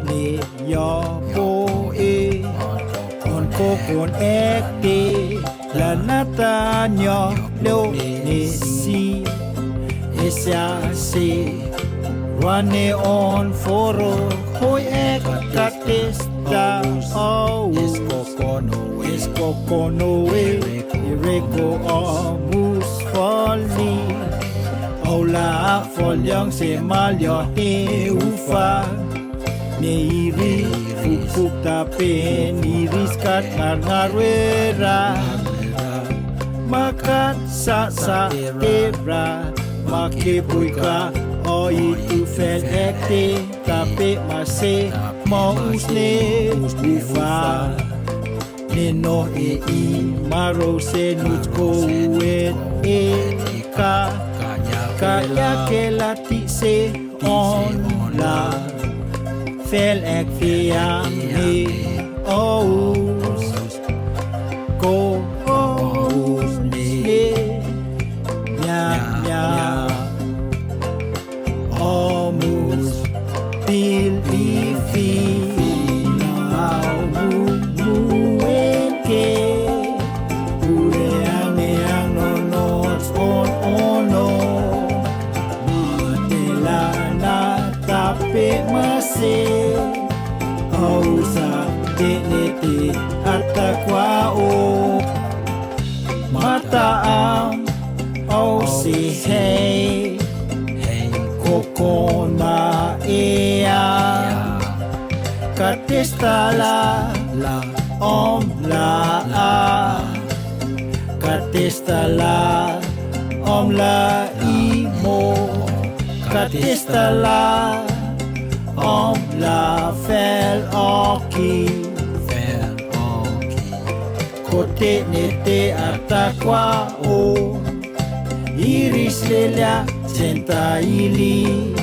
ni yo po e on ko kon ek te la nata nyo lo ni si esya se Wane on foro hoi ek katesta au Eskokono e Ireko o mus foli Ola foliang se malyo he ufa Neiri fukuk tape Niris kat ngarwera Makat sa era Makipuika O itu fel ekte Tape mase Mau usne ufa Nino e I Maro se nutko et e ka Kaya ke lati se on la Fel ek fiang ni Ous Ko ous ni Nya nya Omus Bil ifi Now muenke Ureang neang no nots on ono Matela na tape mase Ausa tenete atakwa o Mataang au si hey Kokon ma ea Katesta la om la a Katesta la om la imo Katesta la om la fel oki Kote nete atakwa o Iris lelia senta ili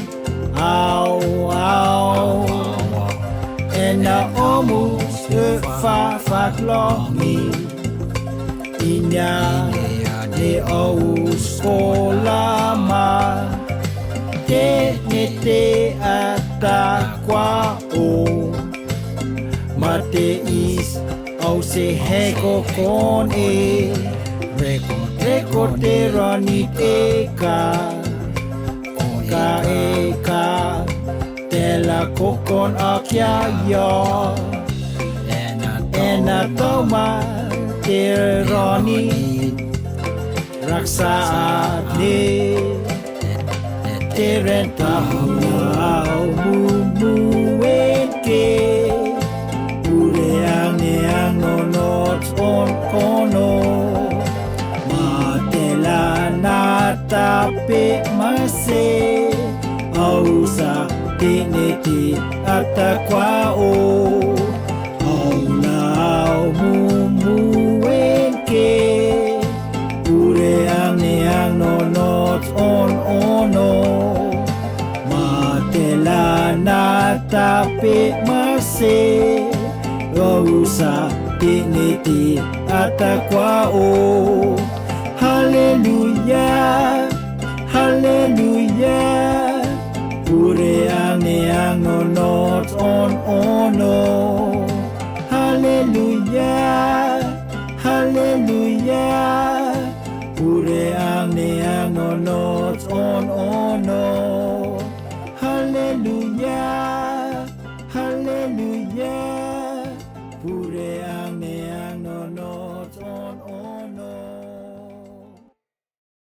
Au Ena omus fa faklomi Inya ne aus kolama Te nete atakwa o Mate is au se heko kon e Reko te rani eka Ka Tela kokon akya yo Ena toma te rani Raksa ne Te renta au mumuenke Ureang neang no nots on kono Matela na tape mase Ausa tenete atakwa o Aulau mumuenke Ureang neang no nots on ono Matela na tape mase Ausa tenete atakwa o Hallelujah Hallelujah Ureang neang no nots on ono Hallelujah Hallelujah Ureang neang no nots on ono Hallelujah